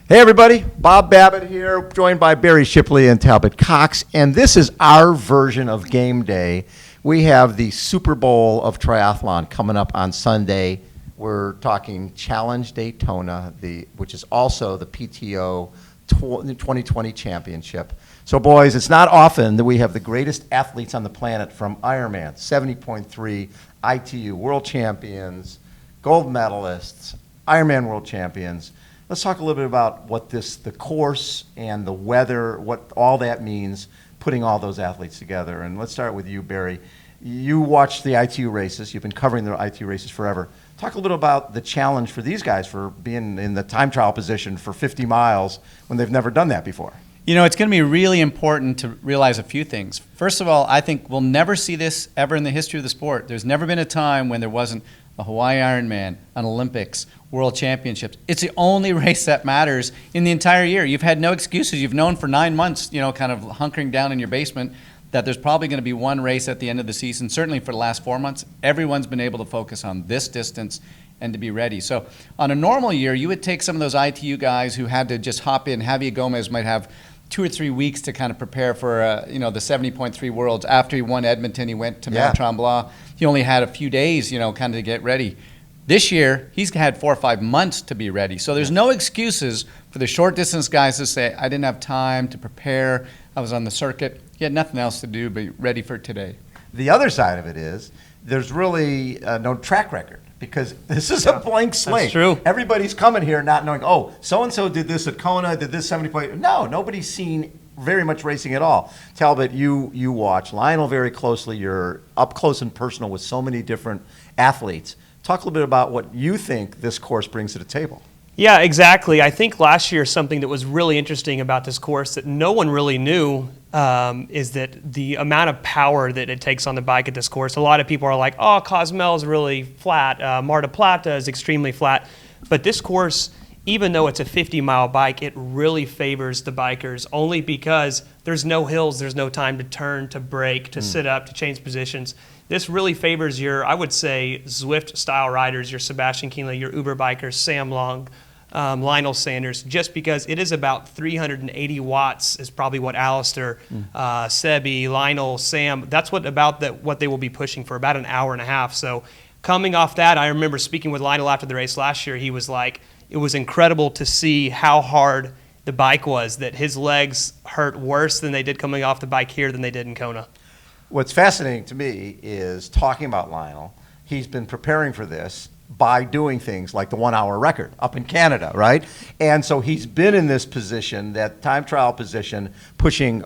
Hey everybody, Bob Babbitt here, joined by Barrie Shepley and Talbot Cox, and this is our version of game day. We have the Super Bowl of triathlon coming up on Sunday. We're talking Challenge Daytona, which is also the PTO 2020 championship. So boys, it's not often that we have the greatest athletes on the planet from Ironman, 70.3, ITU, world champions, gold medalists, Ironman world champions. Let's talk a little bit about what the course and the weather, what all that means, putting all those athletes together. And let's start with you, Barrie. You watched the ITU races. You've been covering the ITU races forever. Talk a little about the challenge for these guys for being in the time trial position for 50 miles when they've never done that before. You know, it's going to be really important to realize a few things. First of all, I think we'll never see this ever in the history of the sport. There's never been a time when there wasn't a Hawaii Ironman, an Olympics, World Championships. It's the only race that matters in the entire year. You've had no excuses. You've known for 9 months, kind of hunkering down in your basement, that there's probably going to be one race at the end of the season. Certainly for the last 4 months, everyone's been able to focus on this distance and to be ready. So on a normal year, you would take some of those ITU guys who had to just hop in. Javier Gomez might have 2 or 3 weeks to kind of prepare for the 70.3 Worlds. After he won Edmonton, he went to Mount Tremblant. He only had a few days, kind of to get ready. This year, he's had 4 or 5 months to be ready. So there's no excuses for the short distance guys to say, I didn't have time to prepare. I was on the circuit. He had nothing else to do but ready for today. The other side of it is there's really no track record because this is a blank slate. That's true. Everybody's coming here not knowing, oh, so-and-so did this at Kona, did this 70 No, nobody's seen very much racing at all. Talbot, you watch Lionel very closely. You're up close and personal with so many different athletes. Talk a little bit about what you think this course brings to the table. Yeah, exactly. I think last year something that was really interesting about this course that no one really knew is that the amount of power that it takes on the bike at this course. A lot of people are like, oh, Cozumel is really flat. Mar del Plata is extremely flat. But this course, even though it's a 50-mile bike, it really favors the bikers only because there's no hills, there's no time to turn, to brake, to sit up, to change positions. This really favors your, I would say, Zwift-style riders, your Sebastian Kienle, your Uber bikers, Sam Long, Lionel Sanders, just because it is about 380 watts is probably what Alistair, Sebi, Lionel, Sam, that's what they will be pushing for about an hour and a half. So coming off that, I remember speaking with Lionel after the race last year. He was like, it was incredible to see how hard the bike was, that his legs hurt worse than they did coming off the bike here than they did in Kona. What's fascinating to me is talking about Lionel. He's been preparing for this by doing things like the 1 hour record up in Canada, right? And so he's been in this position, that time trial position, pushing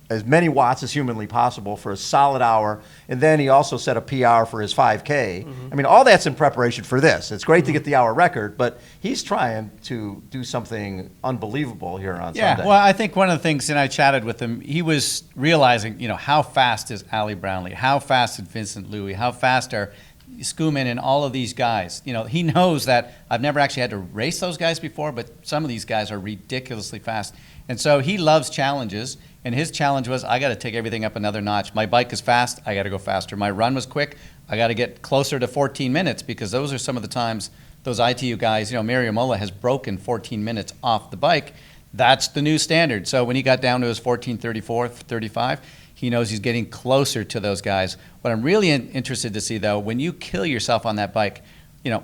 as many watts as humanly possible for a solid hour. And then he also set a PR for his 5K. I mean, all that's in preparation for this. It's great to get the hour record, but he's trying to do something unbelievable here on Sunday. Yeah, well, I think one of the things, and I chatted with him, he was realizing, how fast is Alistair Brownlee? How fast is Vincent Luis? How fast are Skuman and all of these guys? He knows that I've never actually had to race those guys before, but some of these guys are ridiculously fast. And so he loves challenges, and his challenge was, I got to take everything up another notch. My bike is fast, I got to go faster. My run was quick, I got to get closer to 14 minutes because those are some of the times those ITU guys, Mario Mola has broken 14 minutes off the bike. That's the new standard. So when he got down to his 14:34, 35, he knows he's getting closer to those guys. What I'm really interested to see, though, when you kill yourself on that bike,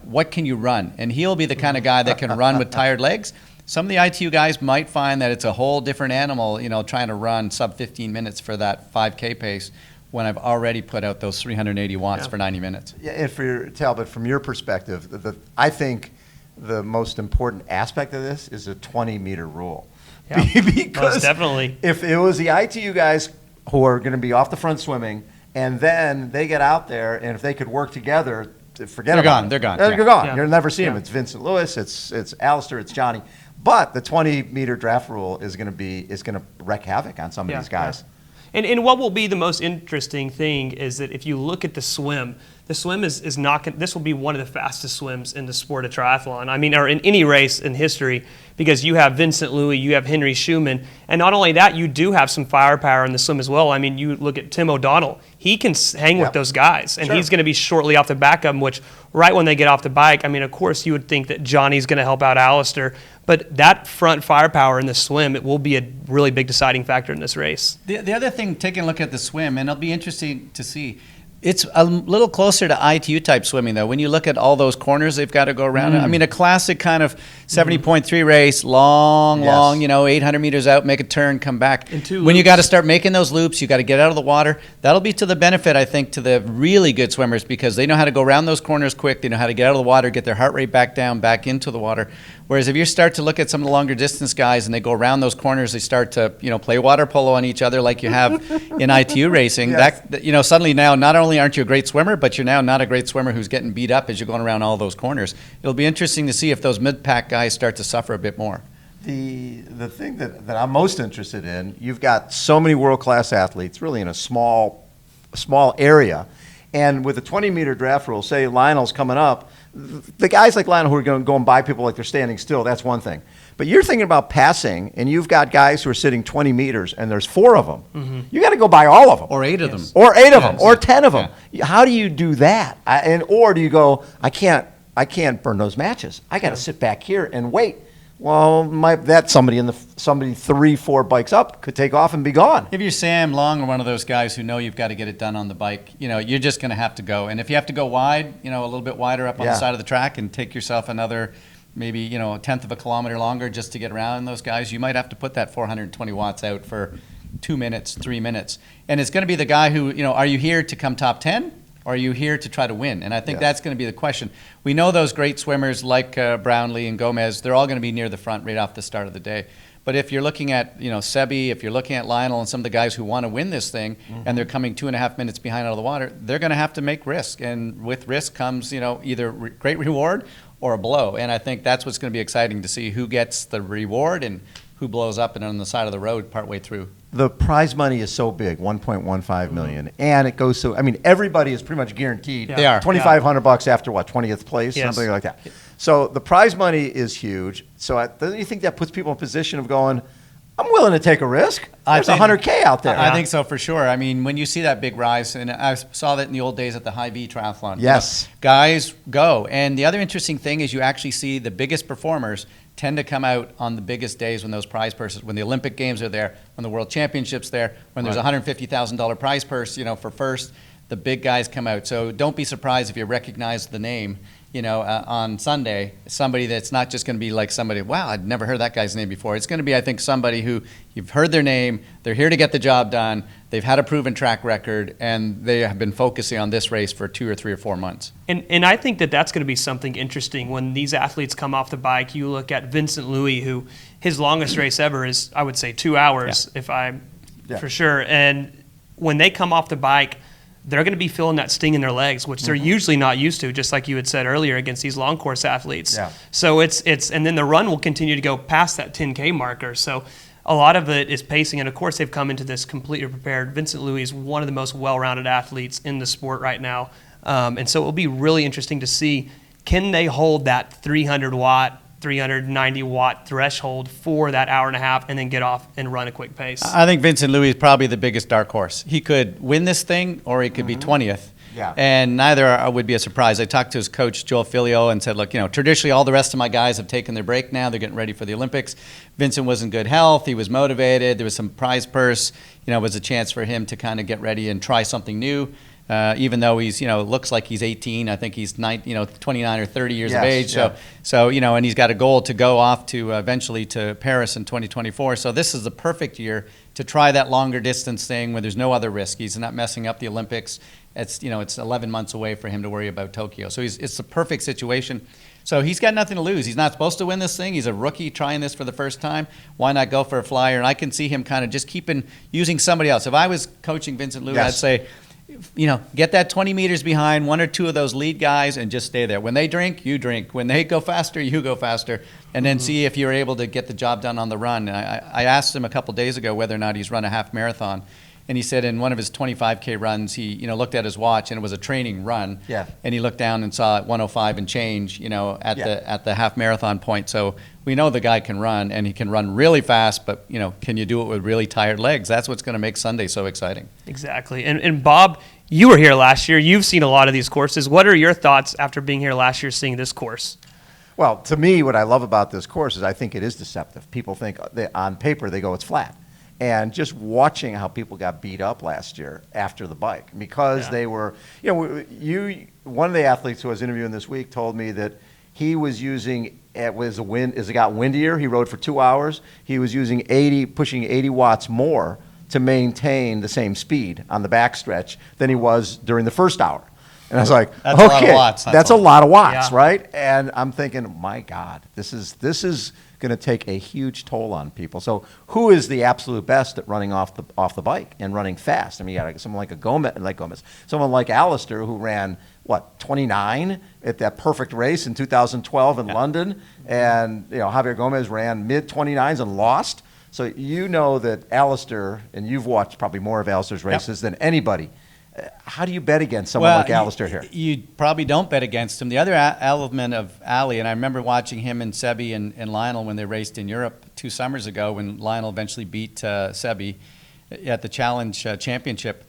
what can you run? And he'll be the kind of guy that can run with tired legs. Some of the ITU guys might find that it's a whole different animal, trying to run sub 15 minutes for that 5K pace when I've already put out those 380 watts for 90 minutes. Yeah, and for Talbot, from your perspective, I think the most important aspect of this is a 20-meter rule. Yeah, because most definitely. If it was the ITU guys who are going to be off the front swimming, and then they get out there, and if they could work together, forget about it. They're gone. They're gone. Yeah. You'll never see them. It's Vincent Luis, it's Alistair, it's Johnny. But the 20-meter draft rule is going to wreak havoc on some of these guys. Yeah. And what will be the most interesting thing is that if you look at the swim, the swim is not. This will be one of the fastest swims in the sport of triathlon. I mean, or in any race in history, because you have Vincent Luis, you have Henry Schumann, and not only that, you do have some firepower in the swim as well. I mean, you look at Tim O'Donnell; he can hang with those guys, and he's going to be shortly off the back of them. Which right when they get off the bike, I mean, of course, you would think that Johnny's going to help out Alistair, but that front firepower in the swim, it will be a really big deciding factor in this race. The other thing, taking a look at the swim, and it'll be interesting to see. It's a little closer to ITU type swimming, though. When you look at all those corners they've got to go around, I mean, a classic kind of 70.3 race, long, 800 meters out, make a turn, come back. When you got to start making those loops, you got to get out of the water. That'll be to the benefit, I think, to the really good swimmers, because they know how to go around those corners quick. They know how to get out of the water, get their heart rate back down, back into the water. Whereas if you start to look at some of the longer distance guys and they go around those corners, they start to, play water polo on each other like you have in ITU racing. That, suddenly now, not only aren't you a great swimmer, but you're now not a great swimmer who's getting beat up as you're going around all those corners. It'll be interesting to see if those mid-pack guys start to suffer a bit more. The thing that I'm most interested in, you've got so many world-class athletes really in a small area. And with the 20-meter draft rule, say Lionel's coming up, the guys like Lionel who are going to go and buy people like they're standing still, that's one thing. But you're thinking about passing, and you've got guys who are sitting 20 meters, and there's 4 of them. Mm-hmm. You got to go by all of them. Or 8 of them. Or 8 of them, or 10 of them. Yeah. How do you do that? Or do you go, I can't burn those matches. I got to sit back here and wait. Well, somebody 3-4 bikes up could take off and be gone. If you're Sam Long or one of those guys who know you've got to get it done on the bike, you're just going to have to go. And if you have to go wide, a little bit wider up on the side of the track and take yourself another maybe, a tenth of a kilometer longer just to get around those guys, you might have to put that 420 watts out for 2 minutes, 3 minutes. And it's going to be the guy who, are you here to come top 10? Or are you here to try to win? And I think that's going to be the question. We know those great swimmers like Brownlee and Gomez, they're all going to be near the front right off the start of the day. But if you're looking at, Sebi, if you're looking at Lionel and some of the guys who want to win this thing, and they're coming 2.5 minutes behind out of the water, they're going to have to make risk. And with risk comes, either great reward or a blow. And I think that's what's going to be exciting to see who gets the reward and who blows up and on the side of the road partway through. The prize money is so big, $1.15 million, and it goes so. I mean, everybody is pretty much guaranteed. They are $2,500 after what, 20th place, something like that. So the prize money is huge. So don't you think that puts people in a position of going, I'm willing to take a risk? There's $100K out there. I think so for sure. I mean, when you see that big rise, and I saw that in the old days at the High V triathlon. Yes, guys go. And the other interesting thing is you actually see the biggest performers tend to come out on the biggest days when those prize purses, when the Olympic Games are there, when the World Championships there, when there's a $150,000 prize purse, for first, the big guys come out. So don't be surprised if you recognize the name, on Sunday, somebody that's not just going to be like somebody, wow, I'd never heard that guy's name before. It's going to be, I think, somebody who you've heard their name, they're here to get the job done, they've had a proven track record, and they have been focusing on this race for 2 or 3 or 4 months. And I think that's going to be something interesting when these athletes come off the bike. You look at Vincent Luis, who his longest race ever is, I would say, 2 hours, for sure. And when they come off the bike, they're going to be feeling that sting in their legs, which they're usually not used to, just like you had said earlier against these long course athletes. Yeah. So it's and then the run will continue to go past that 10K marker. So a lot of it is pacing, and of course they've come into this completely prepared. Vincent Luis is one of the most well-rounded athletes in the sport right now, and so it will be really interesting to see, can they hold that 300-watt, 390-watt threshold for that hour and a half and then get off and run a quick pace. I think Vincent Luis is probably the biggest dark horse. He could win this thing or he could be 20th. Yeah. And neither would be a surprise. I talked to his coach, Joel Filio, and said, look, traditionally all the rest of my guys have taken their break now. They're getting ready for the Olympics. Vincent was in good health. He was motivated. There was some prize purse. It was a chance for him to kind of get ready and try something new. Even though he's, looks like he's 18, I think he's 29 or 30 years of age. Yeah. So, and he's got a goal to go off to eventually to Paris in 2024. So this is the perfect year to try that longer distance thing where there's no other risk. He's not messing up the Olympics. It's 11 months away for him to worry about Tokyo. So it's the perfect situation. So he's got nothing to lose. He's not supposed to win this thing. He's a rookie trying this for the first time. Why not go for a flyer? And I can see him kind of just using somebody else. If I was coaching Vincent Luis, I'd say, get that 20 meters behind 1 or 2 of those lead guys and just stay there. When they drink, you drink. When they go faster, you go faster. And then see if you're able to get the job done on the run. I asked him a couple days ago whether or not he's run a half marathon. And he said in one of his 25K runs, he looked at his watch, and it was a training run. Yeah. And he looked down and saw 105 and change, at the half marathon point. So we know the guy can run, and he can run really fast, but can you do it with really tired legs? That's what's going to make Sunday so exciting. Exactly. And Bob, you were here last year. You've seen a lot of these courses. What are your thoughts after being here last year, seeing this course? Well, to me, what I love about this course is I think it is deceptive. People think on paper they go it's flat. And just watching how people got beat up last year after the bike because they were, one of the athletes who I was interviewing this week told me that he was using, as it got windier, he rode for 2 hours. He was using pushing 80 watts more to maintain the same speed on the backstretch than he was during the first hour. And I was like, that's a lot of watts. That's a lot of watts, right? And I'm thinking, my God, this is going to take a huge toll on people. So who is the absolute best at running off the bike and running fast? I mean, you got someone like Gomez, someone like Alistair who ran 29 at that perfect race in 2012 in London, and Javier Gomez ran mid 29s and lost. So that Alistair, and you've watched probably more of Alistair's races than anybody. How do you bet against someone like Alistair here? You probably don't bet against him. The other element of Ali, and I remember watching him and Sebi and Lionel when they raced in Europe 2 summers ago when Lionel eventually beat Sebi at the Challenge Championship.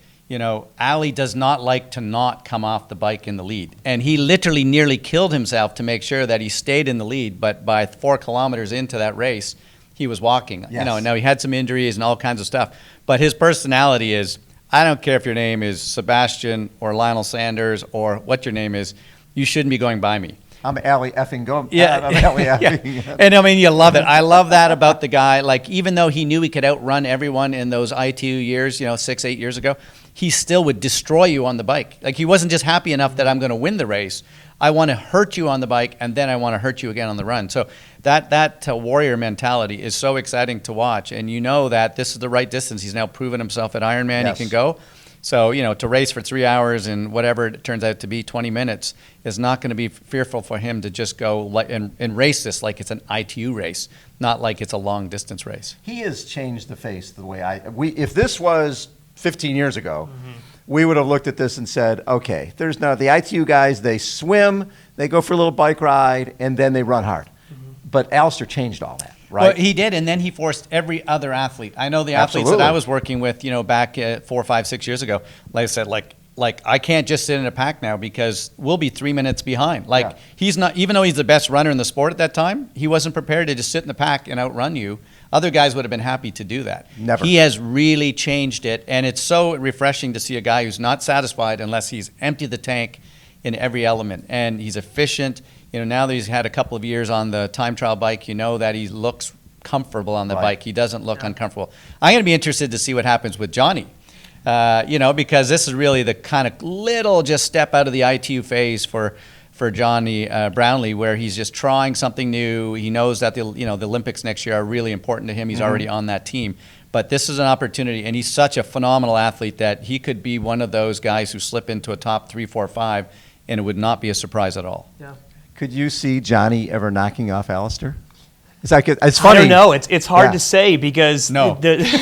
Ali does not like to not come off the bike in the lead. And he literally nearly killed himself to make sure that he stayed in the lead, but by 4 kilometers into that race, he was walking. Yes. Now he had some injuries and all kinds of stuff, but his personality is, I don't care if your name is Sebastian or Lionel Sanders or what your name is, you shouldn't be going by me. I'm Ali effing Gomez. Yeah. I'm Ali effing. And I mean, you love it. I love that about the guy. Like, even though he knew he could outrun everyone in those ITU years, 6-8 years ago, he still would destroy you on the bike. Like, he wasn't just happy enough that I'm going to win the race. I want to hurt you on the bike, and then I want to hurt you again on the run. So that warrior mentality is so exciting to watch. And that this is the right distance. He's now proven himself at Ironman. Yes. He can go. So, to race for 3 hours and whatever it turns out to be, 20 minutes, is not going to be fearful for him to just go and race this like it's an ITU race, not like it's a long distance race. He has changed the face the way if this was 15 years ago, we would have looked at this and said, okay, there's the ITU guys, they swim, they go for a little bike ride, and then they run hard. But Alistair changed all that. Right. Well, he did, and then he forced every other athlete. I know the athletes that I was working with, back 4, 5, 6 years ago. Like I said, like I can't just sit in a pack now because we'll be 3 minutes behind. He's not, even though he's the best runner in the sport at that time, he wasn't prepared to just sit in the pack and outrun you. Other guys would have been happy to do that. Never. He has really changed it, and it's so refreshing to see a guy who's not satisfied unless he's emptied the tank in every element, and he's efficient. Now that he's had a couple of years on the time trial bike, that he looks comfortable on the bike. He doesn't look uncomfortable. I'm going to be interested to see what happens with Johnny, because this is really the kind of little just step out of the ITU phase for Johnny Brownlee, where he's just trying something new. He knows that the Olympics next year are really important to him. He's already on that team. But this is an opportunity, and he's such a phenomenal athlete that he could be one of those guys who slip into a top 3, 4, 5, and it would not be a surprise at all. Yeah. Could you see Johnny ever knocking off Alistair? It's funny. I don't know. It's hard to say because no. If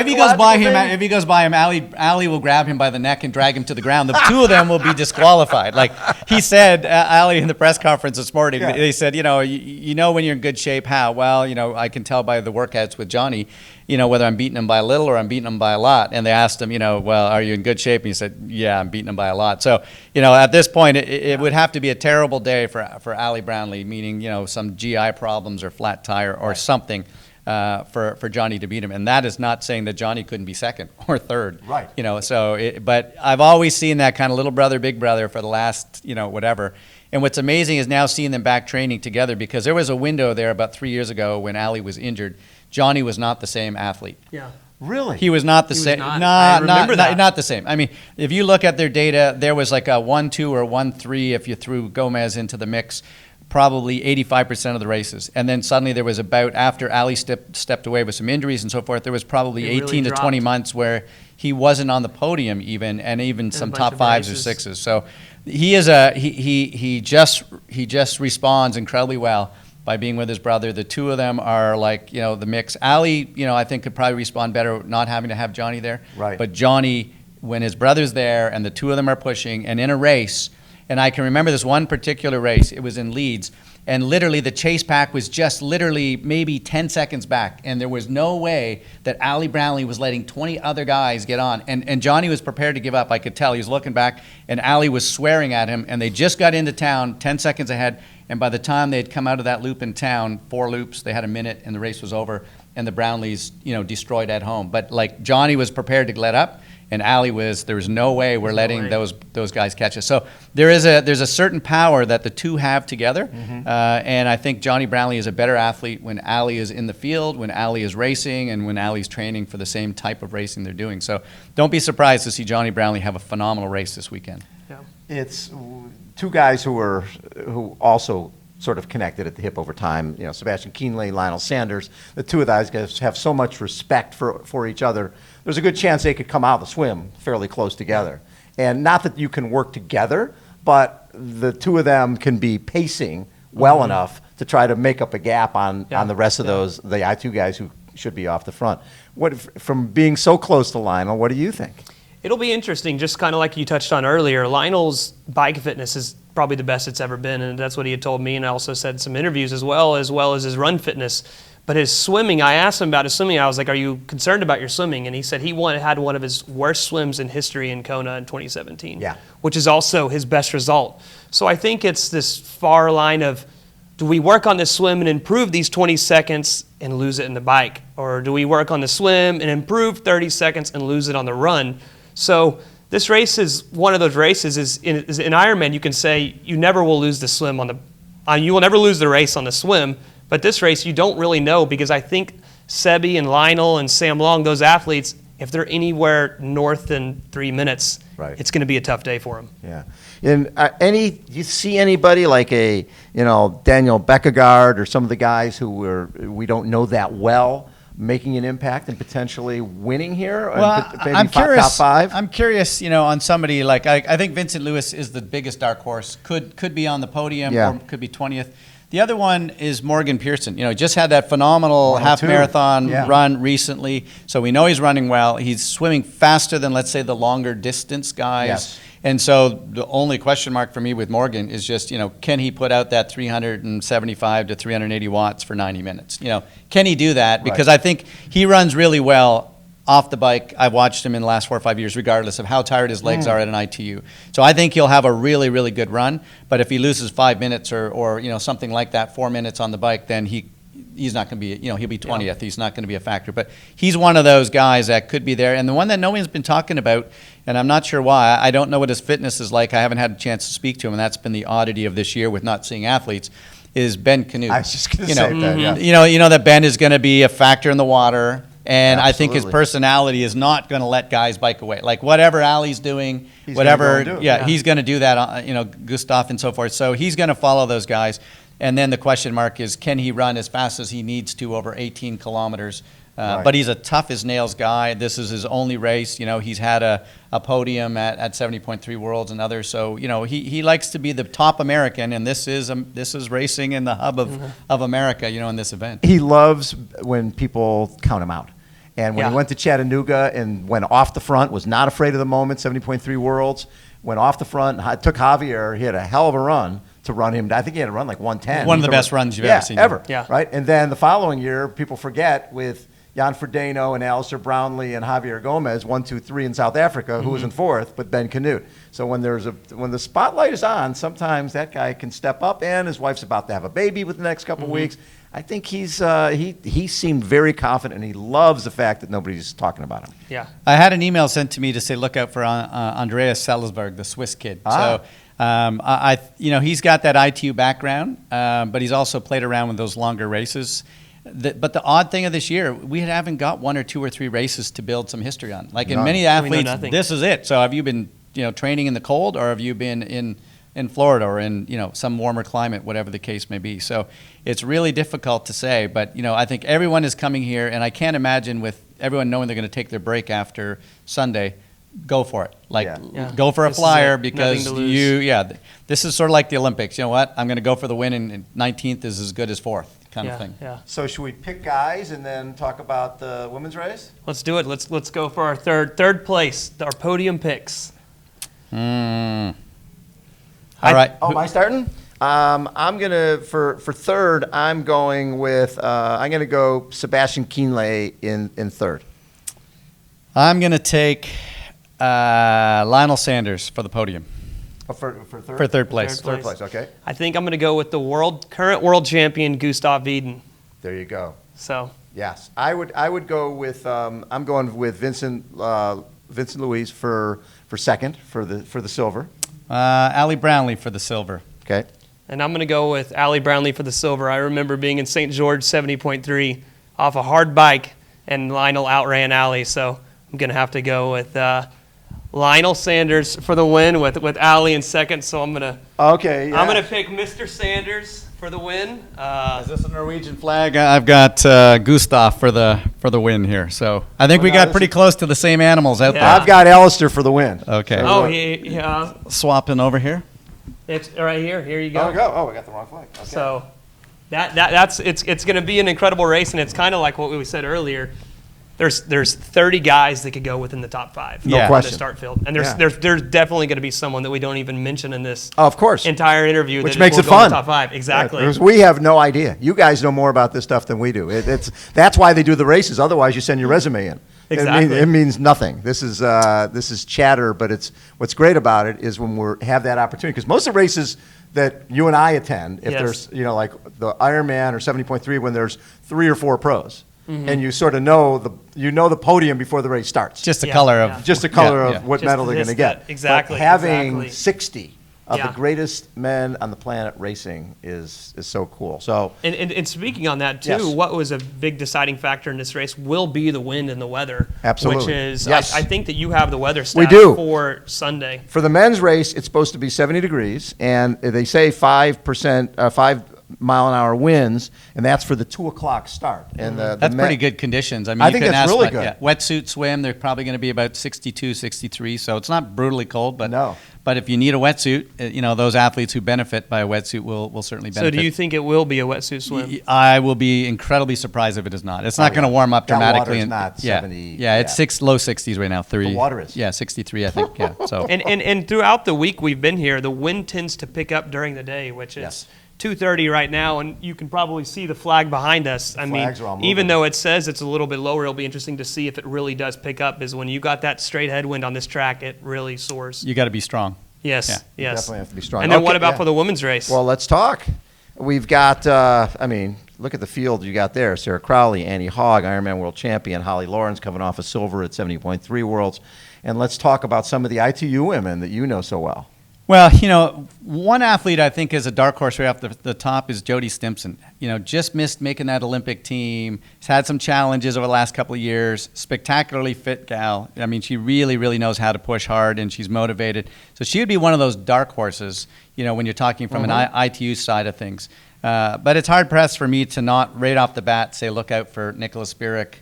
he goes by him, Ali will grab him by the neck and drag him to the ground. The two of them will be disqualified. Like he said, Ali in the press conference this morning, they said, you know when you're in good shape. How? Well, I can tell by the workouts with Johnny, whether I'm beating him by a little or I'm beating him by a lot. And they asked him, well, are you in good shape? And he said, yeah, I'm beating him by a lot. So, at this point, it would have to be a terrible day for Ali Brownlee, meaning, some GI problems or flat tire or something for Johnny to beat him. And that is not saying that Johnny couldn't be second or third. Right. But I've always seen that kind of little brother, big brother for the last, whatever. And what's amazing is now seeing them back training together, because there was a window there about 3 years ago when Ali was injured. Johnny was not the same athlete. Yeah. Really? He was not the same. I remember that. Not the same. I mean, if you look at their data, there was like a 1-2 or 1-3 if you threw Gomez into the mix, probably 85% of the races. And then suddenly there was after Ali stepped away with some injuries and so forth, there was probably 18 to 20 months where he wasn't on the podium even some top 5s or 6s. So he is he just responds incredibly well by being with his brother. The two of them are like, the mix. Ali, I think could probably respond better not having to have Johnny there. Right. But Johnny, when his brother's there and the two of them are pushing and in a race, and I can remember this one particular race, it was in Leeds, and literally the chase pack was just literally maybe 10 seconds back, and there was no way that Ali Brownlee was letting 20 other guys get on. And Johnny was prepared to give up. I could tell. He was looking back, and Ali was swearing at him, and they just got into town 10 seconds ahead, and by the time they'd come out of that loop in town, 4 loops, they had a minute, and the race was over, and the Brownlees, destroyed at home. But, like, Johnny was prepared to let up, and Ali there was no way we're letting those guys catch us. So there's a certain power that the two have together, and I think Johnny Brownlee is a better athlete when Ali is in the field, when Ali is racing, and when Ali's training for the same type of racing they're doing. So don't be surprised to see Johnny Brownlee have a phenomenal race this weekend. Yeah. It's two guys who also sort of connected at the hip over time. Sebastian Kienle, Lionel Sanders. The two of those guys have so much respect for each other. There's a good chance they could come out of the swim fairly close together. And not that you can work together, but the two of them can be pacing well enough to try to make up a gap on the rest of the I2 guys who should be off the front. From being so close to Lionel, what do you think? It'll be interesting, just kind of like you touched on earlier. Lionel's bike fitness is probably the best it's ever been, and that's what he had told me, and I also said in some interviews as well as his run fitness. But his swimming, I asked him about his swimming. I was like, are you concerned about your swimming? And he said he had one of his worst swims in history in Kona in 2017, which is also his best result. So I think it's this far line of, do we work on the swim and improve these 20 seconds and lose it in the bike? Or do we work on the swim and improve 30 seconds and lose it on the run? So this race is one of those races. In Ironman, you can say you never will lose the swim you will never lose the race on the swim. But this race, you don't really know, because I think Sebi and Lionel and Sam Long, those athletes, if they're anywhere north than 3 minutes, it's going to be a tough day for them. Yeah. And you see anybody like a Daniel Beckegaard or some of the guys who we don't know that well making an impact and potentially winning here? Well, maybe I'm curious. Top 5? I'm curious, on somebody like I think Vincent Luis is the biggest dark horse. Could be on the podium or could be 20th. The other one is Morgan Pearson. Just had that phenomenal half marathon run recently, so we know he's running well. He's swimming faster than, let's say, the longer distance guys. Yes. And so the only question mark for me with Morgan is just, can he put out that 375 to 380 watts for 90 minutes? Can he do that? Because I think he runs really well off the bike. I've watched him in the last 4 or 5 years, regardless of how tired his legs are at an ITU. So I think he'll have a really, really good run. But if he loses 5 minutes or something like that, 4 minutes on the bike, then he's not going to be, he'll be 20th. Yeah. He's not going to be a factor. But he's one of those guys that could be there. And the one that no one's been talking about, and I'm not sure why, I don't know what his fitness is like. I haven't had a chance to speak to him, and that's been the oddity of this year with not seeing athletes, is Ben Canute. I was just going to say that, yeah. You know that Ben is going to be a factor in the water. And Absolutely. I think his personality is not going to let guys bike away. Like whatever Ali's doing, he's going to do that, Gustav and so forth. So he's going to follow those guys. And then the question mark is, can he run as fast as he needs to over 18 kilometers? But he's a tough as nails guy. This is his only race. He's had a podium at 70.3 Worlds and others. So, he likes to be the top American, and this is racing in the hub of America, in this event. He loves when people count him out. And when he went to Chattanooga and went off the front, was not afraid of the moment, 70.3 Worlds, went off the front, took Javier, he had a hell of a run to run him. I think he had to run like 110. One of the best runs you've ever seen. Ever. Yeah. Right? And then the following year, people forget, with Jan Frodeno and Alistair Brownlee and Javier Gomez, 1, 2, 3 in South Africa, who was in 4th, but Ben Canute. So when the spotlight is on, sometimes that guy can step up, and his wife's about to have a baby within the next couple of weeks. I think he seemed very confident, and he loves the fact that nobody's talking about him. Yeah. I had an email sent to me to say look out for Andreas Salisberg, the Swiss kid. So he's got that ITU background, but he's also played around with those longer races. But the odd thing of this year, we haven't got 1 or 2 or 3 races to build some history on. Like in many athletes, this is it. So have you been training in the cold, or have you been in Florida or in some warmer climate, whatever the case may be? So it's really difficult to say. But I think everyone is coming here, and I can't imagine with everyone knowing they're going to take their break after Sunday, go for it. Like, Yeah. go for a This is flyer it. because Nothing to lose. this is sort of like the Olympics. You know what? I'm going to go for the win, and 19th is as good as 4th kind Yeah, of thing. yeah. So should we pick guys and then talk about the women's race? Let's do it. Let's go for our third place, our podium picks. All right. Oh, am I starting? I'm gonna for third. I'm going with. I'm gonna go Sebastian Kienle in third. I'm going to take Lionel Sanders for the podium. Oh, for third. For third place. Third place. Okay. I think I'm going to go with the current world champion Gustav Iden. There you go. So Yes, I would go with. I'm going with Vincent Luis for second for the silver. Ali Brownlee for the silver. Okay. And I'm going to go with Ali Brownlee for the silver. I remember being in St. George 70.3 off a hard bike, and Lionel outran Ali. So I'm going to have to go with Lionel Sanders for the win with Ali in second. So I'm going to pick Mr. Sanders for the win. Is this a Norwegian flag? I've got Gustav for the win here. So I think we got pretty close to the same animals out Yeah. I've got Alistair for the win. there. Okay. Oh, yeah. Swapping over here. It's right here. Here you go. Oh, I got the wrong flag. Okay. So that's it's going to be an incredible race, and it's kind of like what we said earlier. There's 30 guys that could go within the top 5 No in question. the start field, and Yeah. there's definitely going to be someone that we don't even mention in this Of course. entire interview, Which that makes will it go in fun. the top 5. Exactly. Because we have no idea. You guys know more about this stuff than we do. That's why they do the races. Otherwise, you send your resume in. Exactly. It means nothing. This is chatter, but what's great about it is when we have that opportunity. Because most of the races that you and I attend, if Yes. there's like the Ironman or 70.3, when there's 3 or 4 pros, Mm-hmm. and you sort of know the podium before the race starts. Just the Yeah, color yeah. of. Just the color Yeah, of what Just medal they're this, going to get. that. Exactly, But having exactly. 60 of Yeah. the greatest men on the planet racing is so cool. So And speaking on that too, Yes. what was a big deciding factor in this race will be the wind and the weather. Absolutely. Which is, Yes. I think that you have the weather We stat do. for Sunday. for the men's race, it's supposed to be 70 degrees, and they say 5%, 5-mile-an-hour winds, and that's for the 2:00 start. And That's pretty good conditions. I mean, I you think can that's ask really good. wetsuit swim, they're probably going to be about 62, 63, so it's not brutally cold. But No. But if you need a wetsuit, those athletes who benefit by a wetsuit will certainly benefit. So do you think it will be a wetsuit swim? I will be incredibly surprised if it is not. It's not Oh, going to yeah. warm up That dramatically. water's not yeah, 70, Yeah, it's low 60s right now. The water is. Yeah, 63, I think. Yeah. So And throughout the week we've been here, the wind tends to pick up during the day, which is Yes. 2:30 right now, and you can probably see the flag behind us. I mean, flags are all moving. even though it says it's a little bit lower, it'll be interesting to see if it really does pick up. Is when you got that straight headwind on this track, it really soars. you got to be strong. Yes, Yeah. yes. definitely have to be strong. And then Okay, what about yeah. for the women's race? Well, let's talk. We've got, look at the field you got there. Sarah Crowley, Annie Hogg, Ironman World Champion, Holly Lawrence coming off a silver at 70.3 Worlds. And let's talk about some of the ITU women that you know so well. Well, one athlete I think is a dark horse right off the top is Jodie Stimpson. Just missed making that Olympic team. Has had some challenges over the last couple of years. Spectacularly fit gal. I mean, she really, really knows how to push hard, and she's motivated. So she would be one of those dark horses, when you're talking from an ITU side of things. But it's hard pressed for me to not right off the bat say, look out for Nicola Spirik.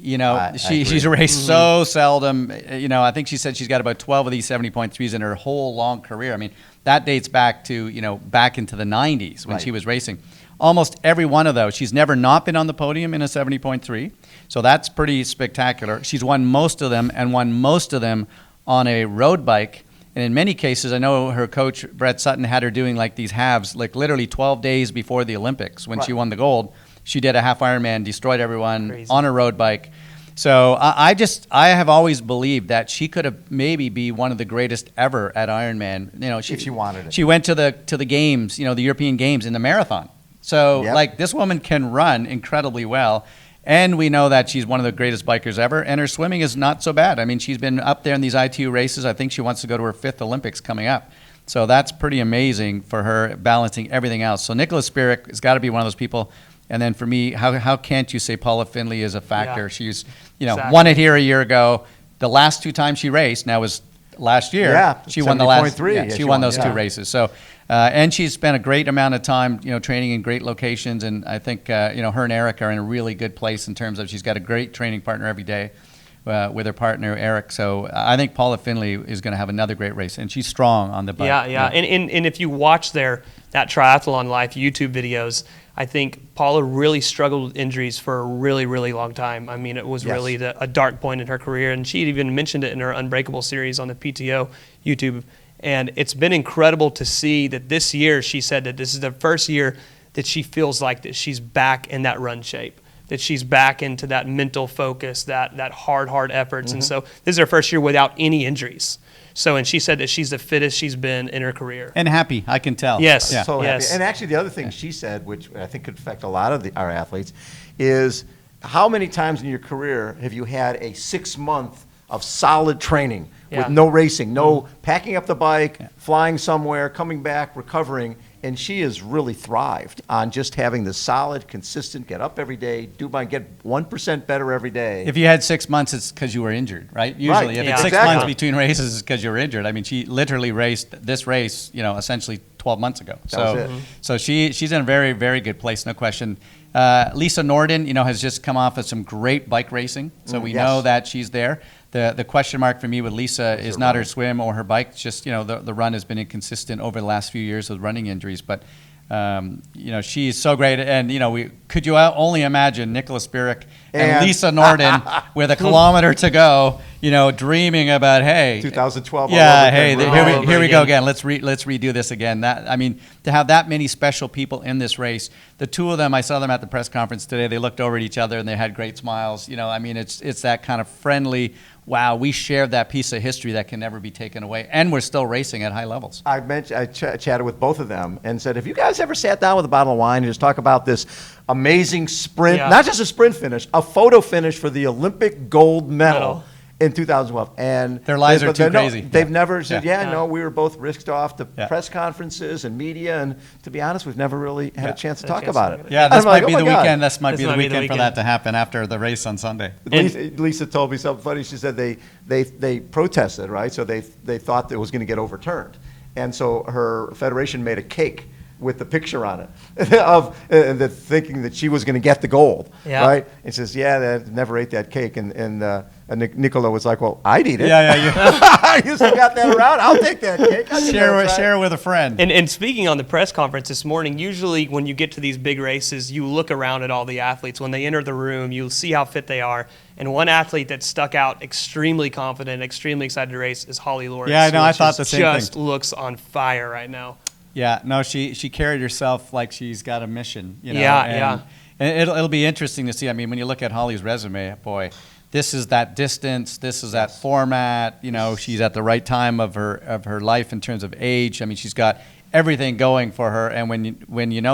I She's agree. raced so seldom. I think she said she's got about 12 of these 70.3s in her whole long career. I mean, that dates back to, back into the 90s when Right. she was racing. Almost every one of those. She's never not been on the podium in a 70.3, so that's pretty spectacular. She's won most of them and won most of them on a road bike. And in many cases, I know her coach, Brett Sutton, had her doing like these halves, like literally 12 days before the Olympics when she Right. won the gold. She did a half Ironman, destroyed everyone Crazy. on a road bike. So I have always believed that she could have maybe be one of the greatest ever at Ironman. If she wanted it. She went to the games, the European Games in the marathon. So Yep. this woman can run incredibly well. And we know that she's one of the greatest bikers ever, and her swimming is not so bad. I mean, she's been up there in these ITU races. I think she wants to go to her 5th Olympics coming up. So that's pretty amazing for her, balancing everything else. So Nicola Spirik has got to be one of those people. And then for me, how can't you say Paula Findlay is a factor? Yeah. She's, Exactly. won it here a year ago. The last 2 times she raced, now was last year. Yeah, she won the last. 70.3. Yeah, Yeah, she she won won, those yeah. 2 races. So, and she's spent a great amount of time, training in great locations. And I think, her and Eric are in a really good place in terms of she's got a great training partner every day with her partner Eric. So I think Paula Finley is going to have another great race, and she's strong on the bike. Yeah. And if you watch that Triathlon Life YouTube videos, I think Paula really struggled with injuries for a really, really long time. I mean, it was really a dark point in her career, and she even mentioned it in her Unbreakable series on the PTO YouTube. And it's been incredible to see that this year, she said that this is the first year that she feels like that she's back in that run shape, that she's back into that mental focus, that hard efforts. And so this is her first year without any injuries. So, and she said that she's the fittest she's been in her career. And happy, I can tell. Yes. Yeah. So Yes. happy. And actually, the other thing she said, which I think could affect a lot of our athletes, is how many times in your career have you had a 6-month of solid training with no racing, no packing up the bike, flying somewhere, coming back, recovering? And she has really thrived on just having the solid, consistent, get up every day, get 1% better every day. If you had 6 months, it's because you were injured, right? Usually, if it's 6 months between races, it's because you were injured. I mean, she literally raced this race, essentially 12 months ago. So she's in a very, very good place, no question. Lisa Norden, has just come off of some great bike racing, so we know that she's there. The question mark for me with Lisa is not her swim or her bike. It's just, the run has been inconsistent over the last few years with running injuries. But, she is so great. And, could you only imagine Nicholas Spirik and Lisa Norden with a kilometer to go, dreaming about, hey. 2012. Yeah, hey, here we go again. Let's redo this again. To have that many special people in this race, the two of them, I saw them at the press conference today. They looked over at each other and they had great smiles. It's that kind of friendly, wow, we shared that piece of history that can never be taken away, and we're still racing at high levels. I chatted with both of them and said, have you guys ever sat down with a bottle of wine and just talk about this amazing sprint, not just a sprint finish, a photo finish for the Olympic gold medal in 2012? And their lives are too crazy. They've never said, no, we were both risked off to press conferences and media, and to be honest, we've never really had a chance to talk about it. Yeah, this might be the weekend. This might be the weekend for that to happen after the race on Sunday. Lisa told me something funny. She said they protested, right? So they thought it was going to get overturned, and so her federation made a cake with the picture on it of the thinking that she was going to get the gold, right? And says, they never ate that cake, and Nicola was like, well, I'd eat it. Yeah. You still got that around? I'll take that cake. Share with a friend. And speaking on the press conference this morning, usually when you get to these big races, you look around at all the athletes. When they enter the room, you'll see how fit they are. And one athlete that stuck out extremely confident, extremely excited to race is Holly Lawrence. Yeah, I know. I thought the same thing. Just looks on fire right now. Yeah, no, she carried herself like she's got a mission. And it'll be interesting to see. I mean, when you look at Holly's resume, boy, this is that distance, this is that format. She's at the right time of her life in terms of age. I mean, she's got everything going for her. And when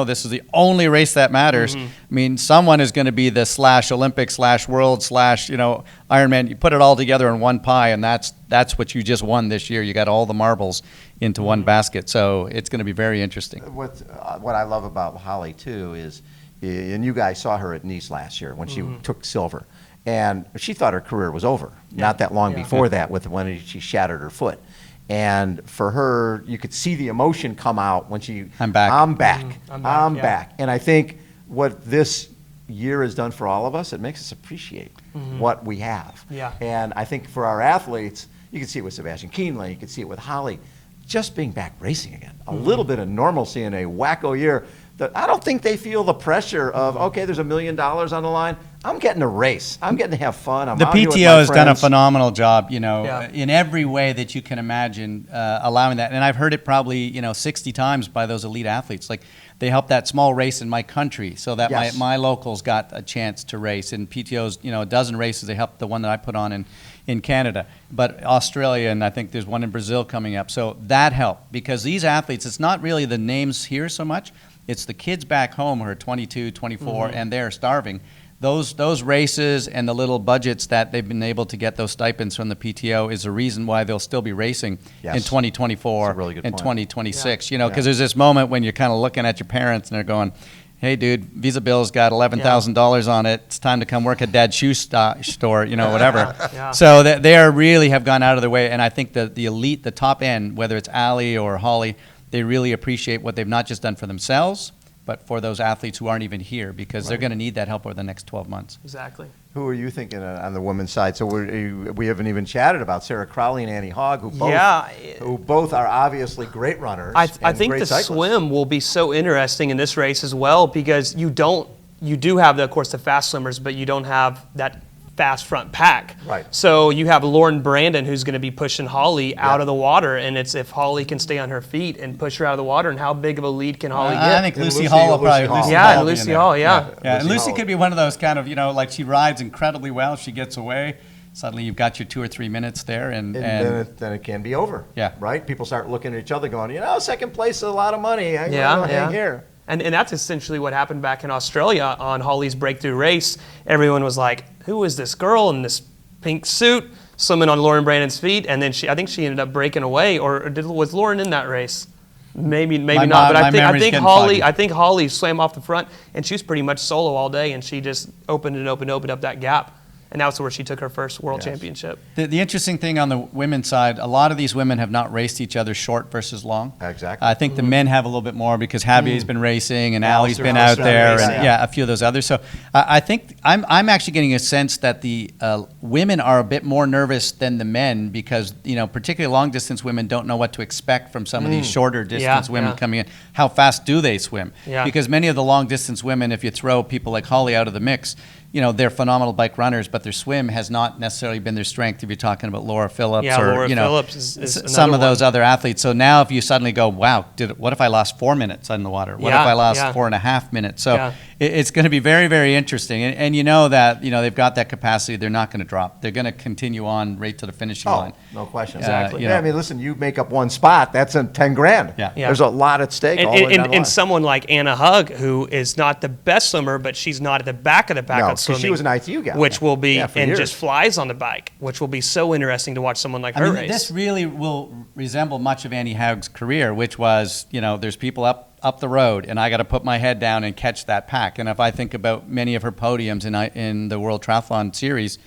this is the only race that matters, I mean, someone is going to be the /Olympic /World Ironman. You put it all together in one pie, and that's what you just won this year. You got all the marbles into one basket. So it's going to be very interesting. What I love about Holly too is, and you guys saw her at Nice last year when she took silver, and she thought her career was over. Not that long before that, when she shattered her foot. And for her, you could see the emotion come out when I'm back. I'm back. And I think what this year has done for all of us, it makes us appreciate what we have. And I think for our athletes, you can see it with Sebastian Kienle, you can see it with Holly, just being back racing again. A little bit of normalcy in a wacko year. That I don't think they feel the pressure of, okay, there's $1 million on the line. I'm getting to race. I'm getting to have fun. The PTO has done a phenomenal job, in every way that you can imagine, allowing that. And I've heard it probably, 60 times by those elite athletes. Like, they helped that small race in my country so that my locals got a chance to race. And PTO's, a dozen races, they helped the one that I put on in Canada. But Australia, and I think there's one in Brazil coming up. So that helped, because these athletes, it's not really the names here so much. It's the kids back home who are 22, 24, and they're starving. Those races and the little budgets that they've been able to get those stipends from the PTO is a reason why they'll still be racing in 2024 and 2026. Because there's this moment when you're kind of looking at your parents and they're going, hey, dude, Visa Bill's got $11,000 on it. It's time to come work at Dad's shoe store, whatever. So they really have gone out of their way. And I think the elite, the top end, whether it's Ali or Holly, they really appreciate what they've not just done for themselves, but for those athletes who aren't even here, because they're going to need that help over the next 12 months. Exactly. Who are you thinking on the women's side? So we haven't even chatted about Sarah Crowley and Annie Hogg, who both are obviously great runners. I and think great the cyclists. swim will be so interesting in this race as well, because you do have, of course, the fast swimmers, but you don't have that fast front pack. Right. So you have Lauren Brandon, who's going to be pushing Holly out of the water, and it's if Holly can stay on her feet and push her out of the water, and how big of a lead can Holly I get? think And Lucy Hall will probably. Hall. Yeah, will be in Lucy there. Hall, yeah. Yeah, and Lucy Hall. could be one of those kind of, like she rides incredibly well. If she gets away, suddenly you've got your 2 or 3 minutes there, and then it can be over. Yeah. Right? People start looking at each other going, second place is a lot of money. I'm Yeah, gonna hang yeah. here. And that's essentially what happened back in Australia on Holly's breakthrough race. Everyone was like, who is this girl in this pink suit swimming on Lauren Brandon's feet? And then I think she ended up breaking away. Or was Lauren in that race? Maybe not. But I think Holly swam off the front, and she was pretty much solo all day, and she just opened up that gap. And that's where she took her first world championship. The interesting thing on the women's side, a lot of these women have not raced each other short versus long. Exactly. I think the men have a little bit more because Javier's been racing and Ali's Alistair been out there, racing, and yeah. a few of those others. So I think I'm actually getting a sense that the women are a bit more nervous than the men because particularly long distance women don't know what to expect from some of these shorter distance women coming in. How fast do they swim? Yeah. Because many of the long distance women, if you throw people like Holly out of the mix, they're phenomenal bike runners, but their swim has not necessarily been their strength if you're talking about Laura Phillips Laura Phillips is some another of those one. other athletes. So now if you suddenly go, wow, what if I lost 4 minutes in the water? What if I lost 4.5 minutes? So it's going to be very, very interesting. And you know that they've got that capacity. They're not going to drop. They're going to continue on right to the finishing line. No question. Exactly. I mean, listen, you make up one spot, that's $10,000. Yeah. Yeah. There's a lot at stake. all the way down the line. And someone like Anna Hugg, who is not the best swimmer, but she's not at the back of the pack No, on 'cause swimming. she was an ITU gal. Which will be, for and years. just flies on the bike, which will be so interesting to watch someone like her race. This really will resemble much of Annie Haug's career, which was, there's people up the road, and I got to put my head down and catch that pack. And if I think about many of her podiums in the World Triathlon Series,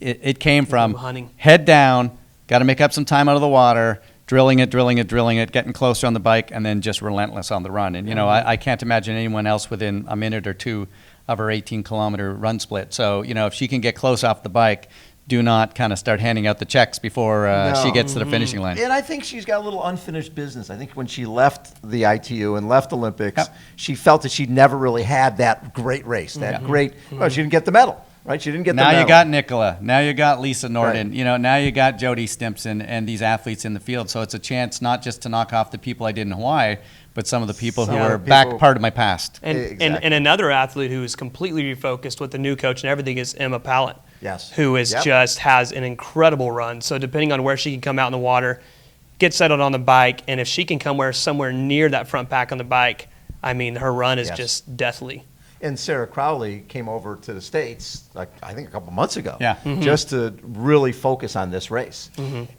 it came from hunting. head down, got to make up some time out of the water, drilling it, getting closer on the bike, and then just relentless on the run. And, I can't imagine anyone else within a minute or two of her 18-kilometer run split. So, if she can get close off the bike, do not kind of start handing out the checks before she gets to the finishing line. And I think she's got a little unfinished business. I think when she left the ITU and left Olympics, she felt that she'd never really had that great race, well, she didn't get the medal, right? She didn't get the medal. Now you got Nicola. Now you got Lisa Norden. Right. Now you got Jody Stimpson and these athletes in the field. So it's a chance not just to knock off the people I did in Hawaii, but some of the people who are back part of my past. And another athlete who is completely refocused with the new coach and everything is Emma Pallant. Yes. Who is just has an incredible run. So depending on where she can come out in the water, get settled on the bike, and if she can come somewhere near that front pack on the bike, I mean, her run is just deathly. And Sarah Crowley came over to the States, I think a couple months ago, Yeah. just to really focus on this race.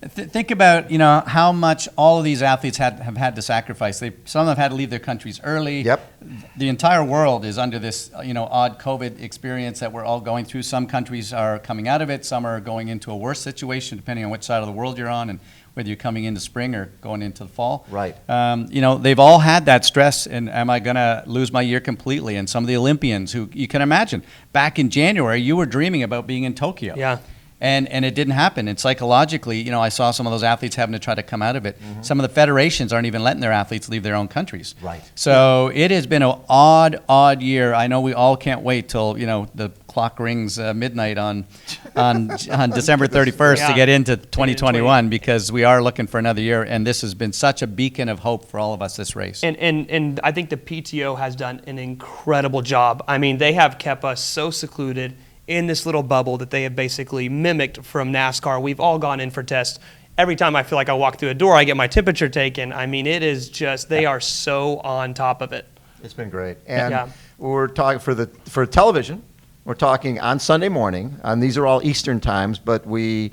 Think about how much all of these athletes have had to sacrifice. Some of them have had to leave their countries early. Yep. The entire world is under this odd COVID experience that we're all going through. Some countries are coming out of it. Some are going into a worse situation, depending on which side of the world you're on and whether you're coming into spring or going into the fall. Right. They've all had that stress, and am I going to lose my year completely? And some of the Olympians who you can imagine, back in January, you were dreaming about being in Tokyo. Yeah. And it didn't happen. And psychologically, I saw some of those athletes having to try to come out of it. Some of the federations aren't even letting their athletes leave their own countries. Right. So it has been an odd year. I know we all can't wait till the clock rings midnight on December 31st to get into 2021 because we are looking for another year. And this has been such a beacon of hope for all of us, this race. And I think the PTO has done an incredible job. I mean, they have kept us so secluded in this little bubble that they have basically mimicked from NASCAR. We've all gone in for tests. Every time I feel like I walk through a door, I get my temperature taken. I mean, it is just, they are so on top of it. It's been great. And we're talking for television, we're talking on Sunday morning, and these are all Eastern times, but the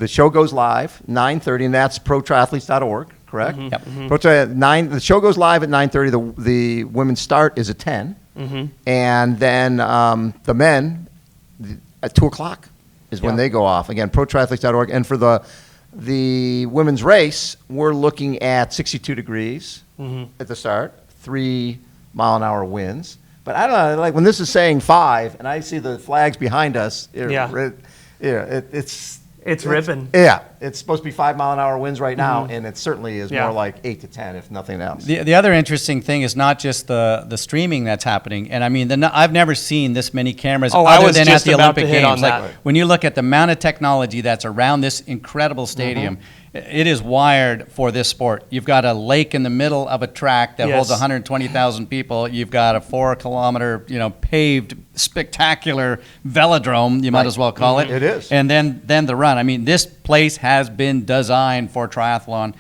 show goes live, 9:30, and that's protriathletes.org, correct? Yep. The show goes live at 9:30. The women's start is at 10. And then the men at 2 o'clock is when they go off. Again, protriathletes.org. And for the women's race, we're looking at 62 degrees at the start, 3-mile-an-hour winds. But I don't know, like when this is saying 5 and I see the flags behind us, It's ripping. Yeah, it's supposed to be 5-mile-an-hour winds right now, and it certainly is more like 8 to 10, if nothing else. The other interesting thing is not just the streaming that's happening, and I mean, I've never seen this many cameras other than at the Olympic Games. Like when you look at the amount of technology that's around this incredible stadium, it is wired for this sport. You've got a lake in the middle of a track that holds 120,000 people. You've got a 4-kilometer, paved, spectacular velodrome, you might as well call it. It is. And then the run. I mean, this place has been designed for triathlon.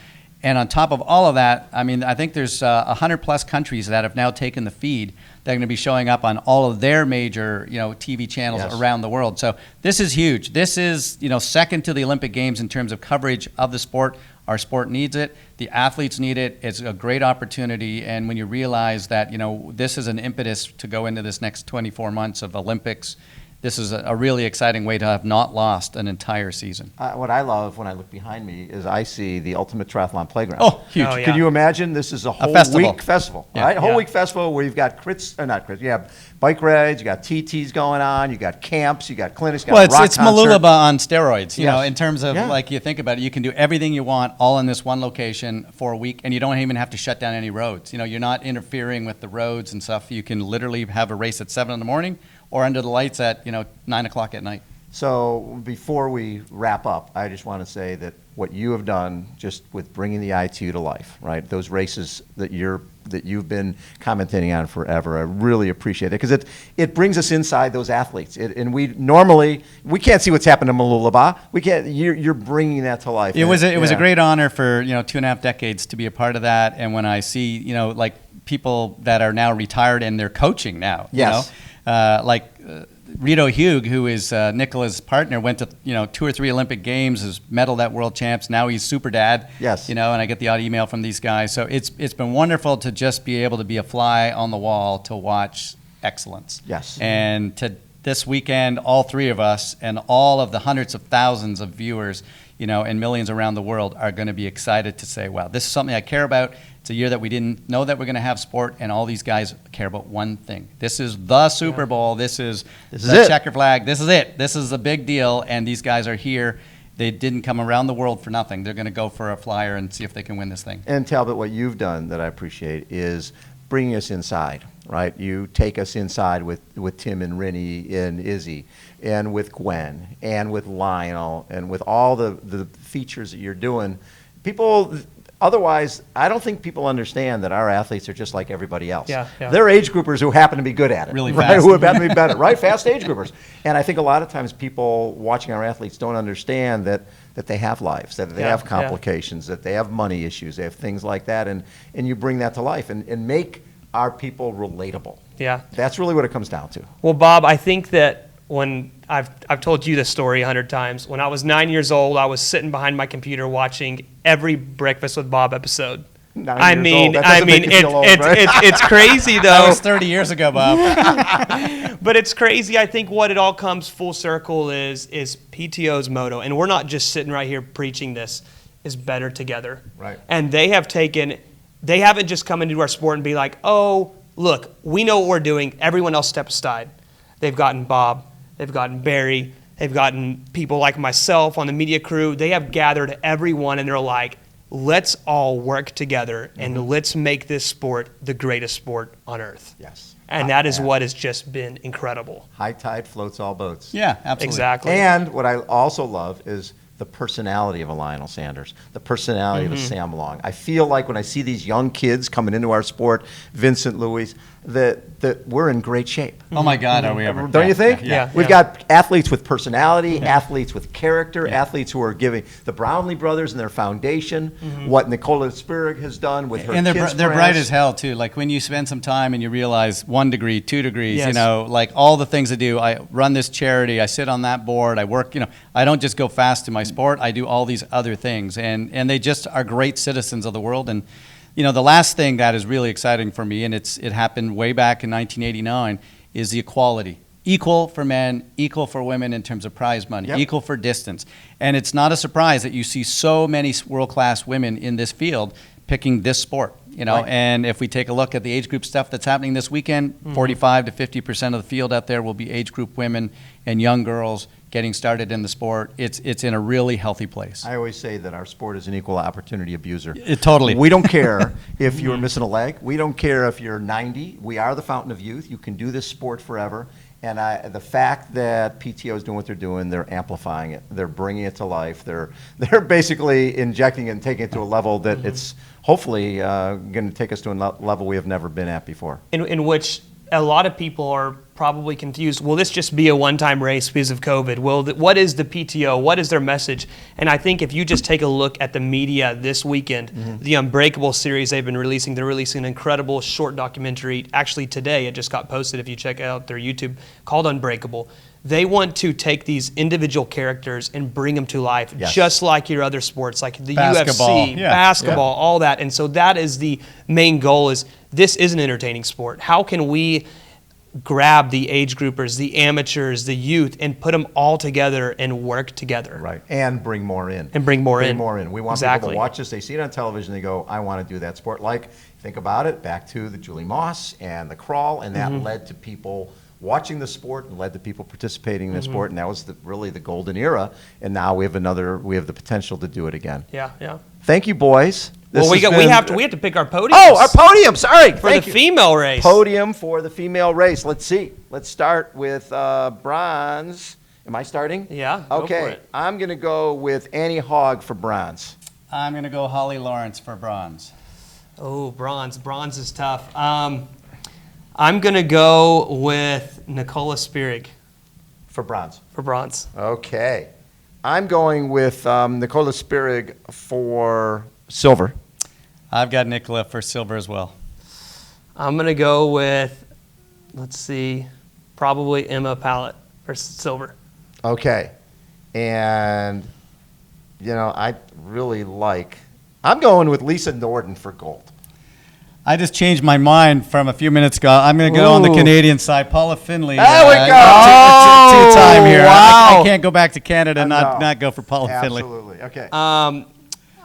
And on top of all of that, I mean, I think there's 100+ countries that have now taken the feed. They're going to be showing up on all of their major, TV channels around the world. So this is huge. This is, second to the Olympic Games in terms of coverage of the sport. Our sport needs it. The athletes need it. It's a great opportunity. And when you realize that, this is an impetus to go into this next 24 months of Olympics, this is a really exciting way to have not lost an entire season. What I love when I look behind me is I see the Ultimate Triathlon Playground. Oh, huge. Oh, yeah. Can you imagine? This is a whole week festival, right? A whole week festival where you've got you have bike rides, you got TTs going on, you got camps, you got clinics, you got a rock it's concert. Malulaba on steroids, in terms of, Yeah. you think about it, you can do everything you want all in this one location for a week, and you don't even have to shut down any roads. You're not interfering with the roads and stuff. You can literally have a race at 7 in the morning or under the lights at 9 o'clock at night. So before we wrap up, I just want to say that what you have done just with bringing the ITU to life, right? Those races that you've been commentating on forever, I really appreciate it because it brings us inside those athletes. And we can't see what's happened to Malulaba. We can't. You're bringing that to life. It was a great honor for 2.5 decades to be a part of that. And when I see like people that are now retired and they're coaching now, like Rito Hugh, who is Nicola's partner, went to 2 or 3 Olympic Games, has medaled at World Champs. Now he's super dad. Yes. And I get the odd email from these guys. So it's been wonderful to just be able to be a fly on the wall to watch excellence. Yes. And this weekend, all 3 of us and all of the hundreds of thousands of viewers, and millions around the world are going to be excited to say, wow, this is something I care about. It's a year that we didn't know that we're going to have sport, and all these guys care about one thing. This is the Super Bowl. This is the checker flag. This is it. This is a big deal, and these guys are here. They didn't come around the world for nothing. They're going to go for a flyer and see if they can win this thing. And Talbot, what you've done that I appreciate is bringing us inside, right? You take us inside with Tim and Rinny and Izzy and with Gwen and with Lionel and with all the features that you're doing. Otherwise, I don't think people understand that our athletes are just like everybody else. Yeah. They're age groupers who happen to be good at it. Really right? fast. Who happen to be better, right? Fast age groupers. And I think a lot of times people watching our athletes don't understand that they have lives, that they have complications, that they have money issues, they have things like that. And you bring that to life and make our people relatable. Yeah. That's really what it comes down to. Well, Bob, I think that when I've told you this story 100 times. When I was 9 years old, I was sitting behind my computer watching every Breakfast with Bob episode. It's crazy though. That was 30 years ago, Bob. But it's crazy. I think what it all comes full circle is PTO's motto, and we're not just sitting right here preaching this, is better together. Right. And they haven't just come into our sport and be like, oh, look, we know what we're doing. Everyone else step aside. They've gotten Bob. They've gotten Barrie. They've gotten people like myself on the media crew. They have gathered everyone, and they're like, let's all work together and let's make this sport the greatest sport on earth. Yes. And that is what has just been incredible. High tide floats all boats. Yeah, absolutely. Exactly. And what I also love is the personality of a Lionel Sanders, the personality of a Sam Long. I feel like when I see these young kids coming into our sport, Vincent Luis, that we're in great shape. Oh my God, are we ever? Don't you think? Yeah. We've got athletes with personality, athletes with character, athletes who are giving the Brownlee brothers and their foundation, what Nicola Spirig has done with her and kids' they're friends. bright as hell too. Like when you spend some time and you realize 1 degree, 2 degrees, Yes. like all the things I do. I run this charity. I sit on that board. I work. I don't just go fast in my sport. I do all these other things, and they just are great citizens of the world. And the last thing that is really exciting for me, and it happened way back in 1989, is the equality. Equal for men, equal for women in terms of prize money, equal for distance. And it's not a surprise that you see so many world-class women in this field picking this sport. You know, Right. and if we take a look at the age group stuff that's happening this weekend, 45 to 50% of the field out there will be age group women and young girls getting started in the sport. It's in a really healthy place. I always say that our sport is an equal opportunity abuser. Totally. We don't care if you're missing a leg. We don't care if you're 90. We are the fountain of youth. You can do this sport forever. And the fact that PTO is doing what they're doing, they're amplifying it. They're bringing it to life. They're basically injecting it and taking it to a level that it's hopefully going to take us to a level we have never been at before. In which a lot of people are probably confused. Will this just be a one-time race because of COVID? What is the PTO? What is their message? And I think if you just take a look at the media this weekend, the Unbreakable series they've been releasing, they're releasing an incredible short documentary. Actually, today it just got posted if you check out their YouTube, called Unbreakable. They want to take these individual characters and bring them to life, Yes. just like your other sports, like the Basketball, UFC, yeah. basketball, all that. And so that is the main goal, is this is an entertaining sport. How can we grab the age groupers, the amateurs, the youth, and put them all together and work together? Right. And bring more in. And bring more in. Bring more in. We want people Exactly. to watch this. They see it on television. They go, I want to do that sport. Like, think about it, back to the Julie Moss and the crawl, and that led to people watching the sport and led to people participating in the sport, and that was really the golden era. And now we have the potential to do it again. Yeah, yeah. Thank you, boys. Well, we has have been- to pick our podiums. Oh, our podium. Sorry. for Thank the you. female race. Podium for the female race. Let's see. Let's start with bronze. Am I starting? Yeah, go Okay. for it. I'm going to go with Annie Hogg for bronze. I'm going to go Holly Lawrence for bronze. Oh, bronze. Bronze is tough. I'm going to go with Nicola Spirig For bronze. for bronze. Okay. I'm going with Nicola Spirig for silver. I've got Nicola for silver as well. I'm going to go with, let's see, probably Emma Pallett for silver. Okay. And, I really I'm going with Lisa Norden for gold. I just changed my mind from a few minutes ago. I'm going to go on the Ooh. Canadian side. Paula Finley. There we go. Two-time here. Wow. I can't go back to Canada and No. not go for Paula Finley. Absolutely. Okay.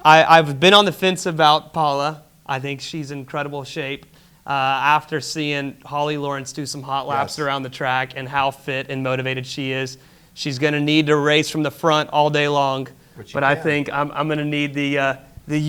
I've been on the fence about Paula. I think she's in incredible shape. After seeing Holly Lawrence do some hot laps Yes. around the track and how fit and motivated she is, she's going to need to race from the front all day long. Which you But I can. think I'm going to need the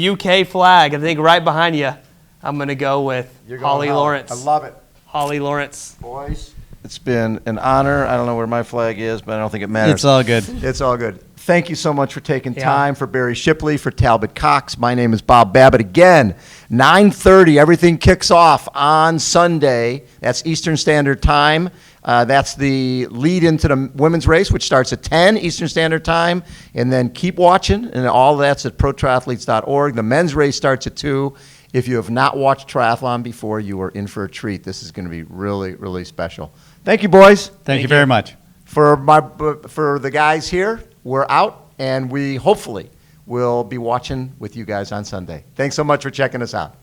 UK flag. I think right behind you. I'm going to go with You're going Holly Lawrence. I love it. Holly Lawrence. Boys, it's been an honor. I don't know where my flag is, but I don't think it matters. It's all good. It's all good. Thank you so much for taking Yeah. time. For Barrie Shepley, for Talbot Cox. My name is Bob Babbitt. Again, 9:30, everything kicks off on Sunday. That's Eastern Standard Time. That's the lead into the women's race, which starts at 10 Eastern Standard Time. And then keep watching, and all that's at protriathletes.org. The men's race starts at 2. If you have not watched triathlon before, you are in for a treat. This is going to be really, really special. Thank you, boys. Thank you very much. For the guys here, we're out, and we hopefully will be watching with you guys on Sunday. Thanks so much for checking us out.